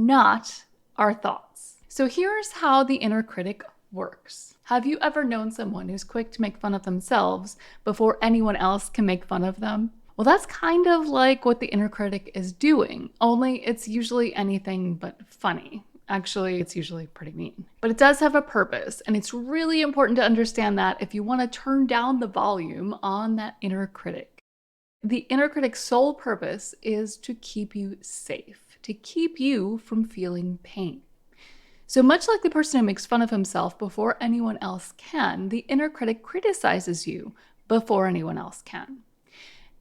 not our thoughts. So here's how the inner critic works. Have you ever known someone who's quick to make fun of themselves before anyone else can make fun of them? Well, that's kind of like what the inner critic is doing, only it's usually anything but funny. Actually, it's usually pretty mean. But it does have a purpose, and it's really important to understand that if you want to turn down the volume on that inner critic. The inner critic's sole purpose is to keep you safe, to keep you from feeling pain. So much like the person who makes fun of himself before anyone else can, the inner critic criticizes you before anyone else can.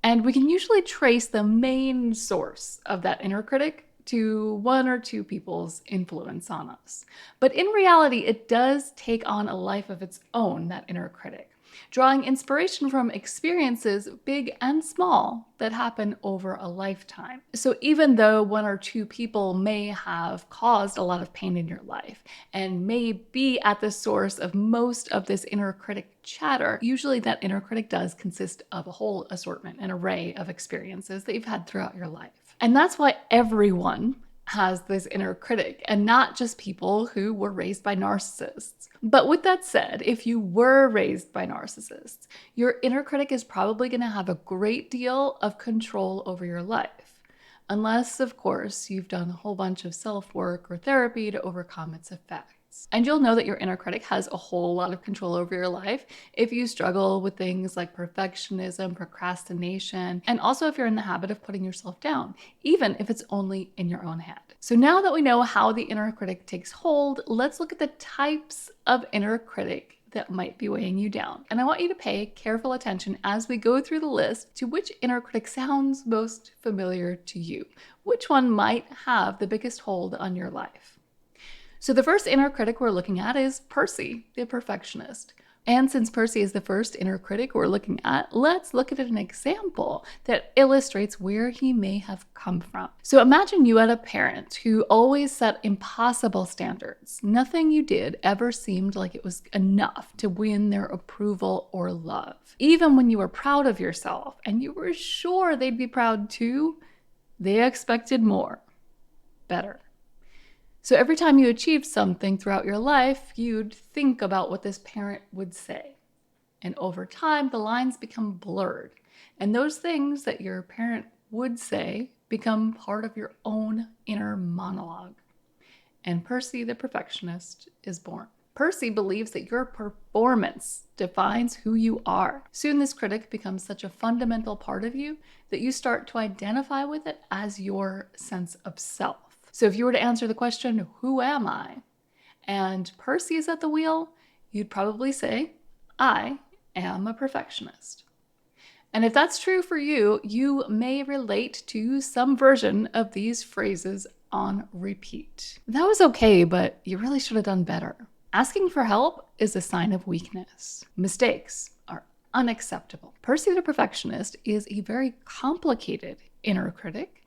And we can usually trace the main source of that inner critic to one or two people's influence on us. But in reality, it does take on a life of its own, that inner critic, drawing inspiration from experiences, big and small, that happen over a lifetime. So even though one or two people may have caused a lot of pain in your life and may be at the source of most of this inner critic chatter, usually that inner critic does consist of a whole assortment, an array of experiences that you've had throughout your life. And that's why everyone has this inner critic, and not just people who were raised by narcissists. But with that said, if you were raised by narcissists, your inner critic is probably going to have a great deal of control over your life. Unless, of course, you've done a whole bunch of self-work or therapy to overcome its effects. And you'll know that your inner critic has a whole lot of control over your life if you struggle with things like perfectionism, procrastination, and also if you're in the habit of putting yourself down, even if it's only in your own head. So now that we know how the inner critic takes hold, let's look at the types of inner critic that might be weighing you down. And I want you to pay careful attention as we go through the list to which inner critic sounds most familiar to you. Which one might have the biggest hold on your life? So the first inner critic we're looking at is Percy, the perfectionist. And since Percy is the first inner critic we're looking at, let's look at an example that illustrates where he may have come from. So imagine you had a parent who always set impossible standards. Nothing you did ever seemed like it was enough to win their approval or love. Even when you were proud of yourself and you were sure they'd be proud too, they expected more, better. So every time you achieved something throughout your life, you'd think about what this parent would say. And over time, the lines become blurred. And those things that your parent would say become part of your own inner monologue. And Percy the perfectionist is born. Percy believes that your performance defines who you are. Soon this critic becomes such a fundamental part of you that you start to identify with it as your sense of self. So if you were to answer the question, who am I? And Percy is at the wheel, you'd probably say, I am a perfectionist. And if that's true for you, you may relate to some version of these phrases on repeat. That was okay, but you really should have done better. Asking for help is a sign of weakness. Mistakes are unacceptable. Percy the perfectionist is a very complicated inner critic,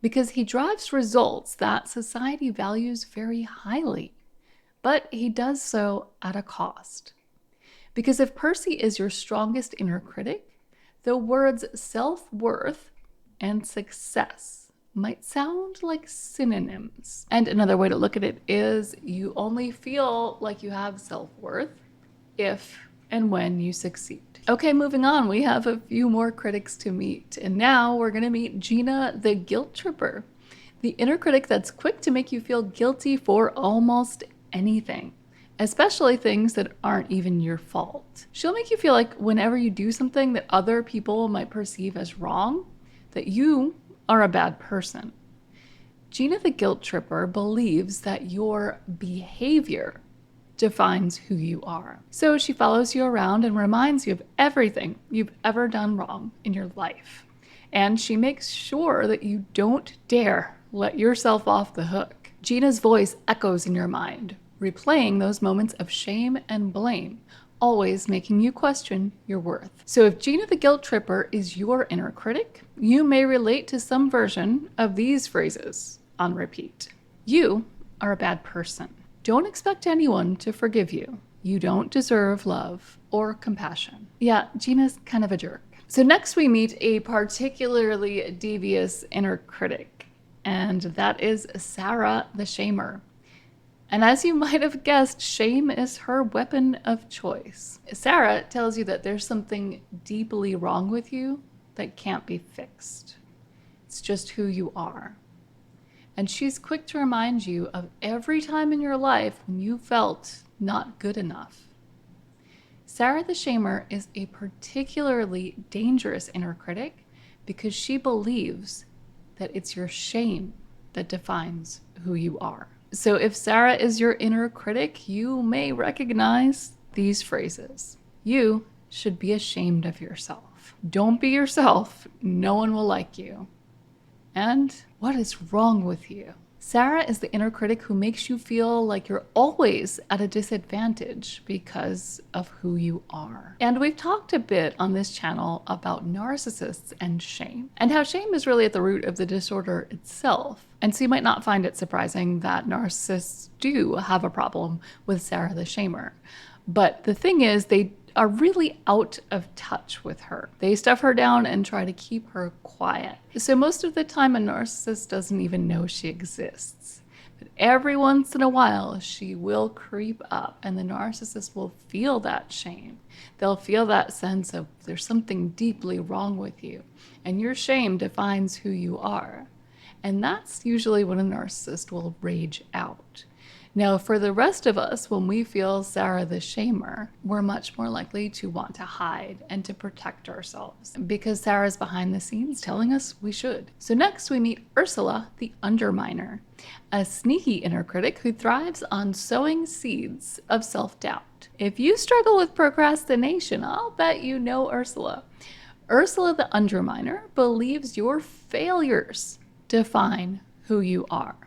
because he drives results that society values very highly, but he does so at a cost. Because if Percy is your strongest inner critic, the words self-worth and success might sound like synonyms. And another way to look at it is you only feel like you have self-worth if and when you succeed. Okay, moving on, we have a few more critics to meet. And now we're gonna meet Gina the guilt tripper, the inner critic that's quick to make you feel guilty for almost anything, especially things that aren't even your fault. She'll make you feel like whenever you do something that other people might perceive as wrong, that you are a bad person. Gina the guilt tripper believes that your behavior defines who you are. So she follows you around and reminds you of everything you've ever done wrong in your life. And she makes sure that you don't dare let yourself off the hook. Gina's voice echoes in your mind, replaying those moments of shame and blame, always making you question your worth. So if Gina the guilt tripper is your inner critic, you may relate to some version of these phrases on repeat. You are a bad person. Don't expect anyone to forgive you. You don't deserve love or compassion. Yeah, Gina's kind of a jerk. So next we meet a particularly devious inner critic, and that is Sarah the Shamer. And as you might have guessed, shame is her weapon of choice. Sarah tells you that there's something deeply wrong with you that can't be fixed. It's just who you are. And she's quick to remind you of every time in your life when you felt not good enough. Sarah the Shamer is a particularly dangerous inner critic because she believes that it's your shame that defines who you are. So if Sarah is your inner critic, you may recognize these phrases. You should be ashamed of yourself. Don't be yourself. No one will like you. And what is wrong with you? Sarah is the inner critic who makes you feel like you're always at a disadvantage because of who you are. And we've talked a bit on this channel about narcissists and shame, and how shame is really at the root of the disorder itself. And so you might not find it surprising that narcissists do have a problem with Sarah the Shamer. But the thing is, they are really out of touch with her. They stuff her down and try to keep her quiet. So most of the time, a narcissist doesn't even know she exists. But every once in a while, she will creep up, and the narcissist will feel that shame. They'll feel that sense of there's something deeply wrong with you, and your shame defines who you are. And that's usually when a narcissist will rage out. Now, for the rest of us, when we feel Sarah the Shamer, we're much more likely to want to hide and to protect ourselves because Sarah's behind the scenes telling us we should. So next we meet Ursula the Underminer, a sneaky inner critic who thrives on sowing seeds of self-doubt. If you struggle with procrastination, I'll bet you know Ursula. Ursula the Underminer believes your failures define who you are.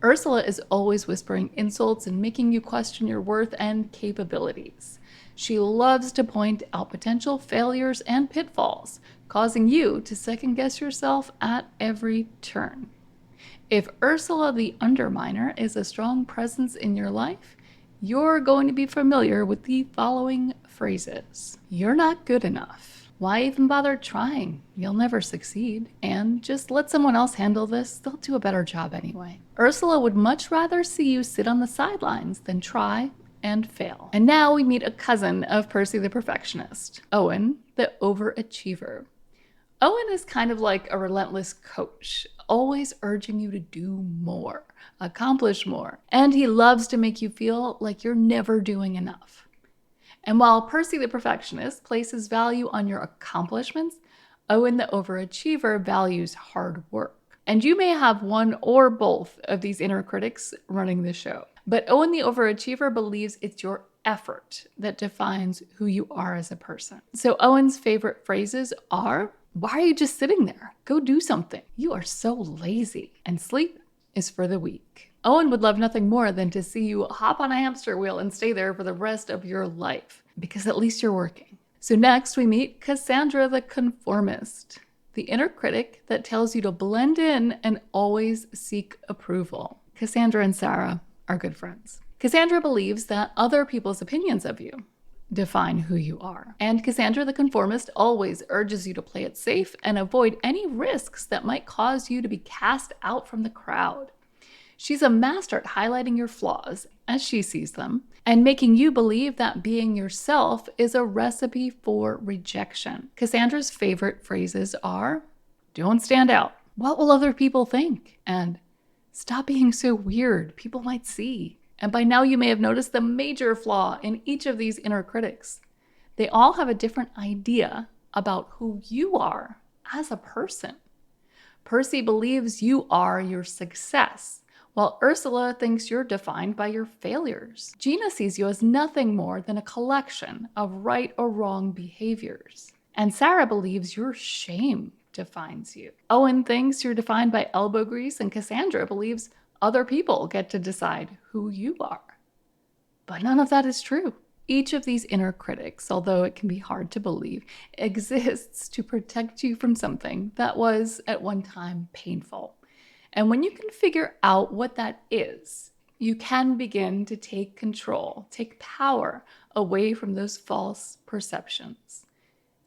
Ursula is always whispering insults and making you question your worth and capabilities. She loves to point out potential failures and pitfalls, causing you to second-guess yourself at every turn. If Ursula the Underminer is a strong presence in your life, you're going to be familiar with the following phrases. You're not good enough. Why even bother trying? You'll never succeed. And just let someone else handle this. They'll do a better job anyway. Ursula would much rather see you sit on the sidelines than try and fail. And now we meet a cousin of Percy the Perfectionist, Owen the Overachiever. Owen is kind of like a relentless coach, always urging you to do more, accomplish more. And he loves to make you feel like you're never doing enough. And while Percy the Perfectionist places value on your accomplishments, Owen the Overachiever values hard work. And you may have one or both of these inner critics running the show. But Owen the Overachiever believes it's your effort that defines who you are as a person. So Owen's favorite phrases are, why are you just sitting there? Go do something. You are so lazy. And sleep is for the weak. Owen would love nothing more than to see you hop on a hamster wheel and stay there for the rest of your life, because at least you're working. So next we meet Cassandra the Conformist, the inner critic that tells you to blend in and always seek approval. Cassandra and Sarah are good friends. Cassandra believes that other people's opinions of you define who you are. And Cassandra the Conformist always urges you to play it safe and avoid any risks that might cause you to be cast out from the crowd. She's a master at highlighting your flaws, as she sees them, and making you believe that being yourself is a recipe for rejection. Cassandra's favorite phrases are, don't stand out. What will other people think? And stop being so weird. People might see. And by now you may have noticed the major flaw in each of these inner critics. They all have a different idea about who you are as a person. Percy believes you are your success, while Ursula thinks you're defined by your failures. Gina sees you as nothing more than a collection of right or wrong behaviors. And Sarah believes your shame defines you. Owen thinks you're defined by elbow grease, and Cassandra believes other people get to decide who you are. But none of that is true. Each of these inner critics, although it can be hard to believe, exists to protect you from something that was at one time painful. And when you can figure out what that is, you can begin to take control, take power away from those false perceptions.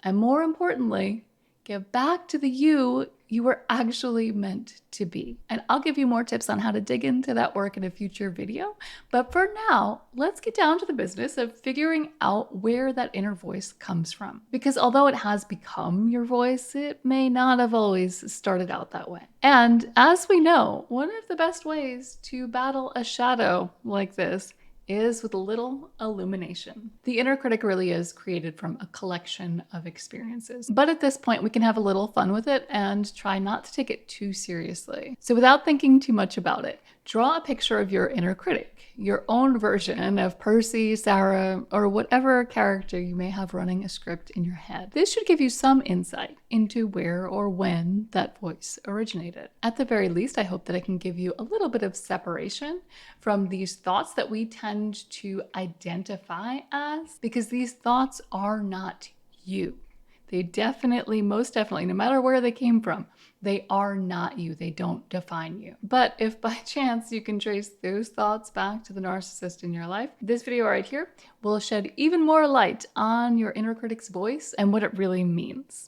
And more importantly, get back to the you you were actually meant to be. And I'll give you more tips on how to dig into that work in a future video. But for now, let's get down to the business of figuring out where that inner voice comes from. Because although it has become your voice, it may not have always started out that way. And as we know, one of the best ways to battle a shadow like this is with a little illumination. The inner critic really is created from a collection of experiences. But at this point, we can have a little fun with it and try not to take it too seriously. So without thinking too much about it, draw a picture of your inner critic, your own version of Percy, Sarah, or whatever character you may have running a script in your head. This should give you some insight into where or when that voice originated. At the very least, I hope that I can give you a little bit of separation from these thoughts that we tend to identify as, because these thoughts are not you. They definitely, most definitely, no matter where they came from, they are not you. They don't define you. But if by chance you can trace those thoughts back to the narcissist in your life, this video right here will shed even more light on your inner critic's voice and what it really means.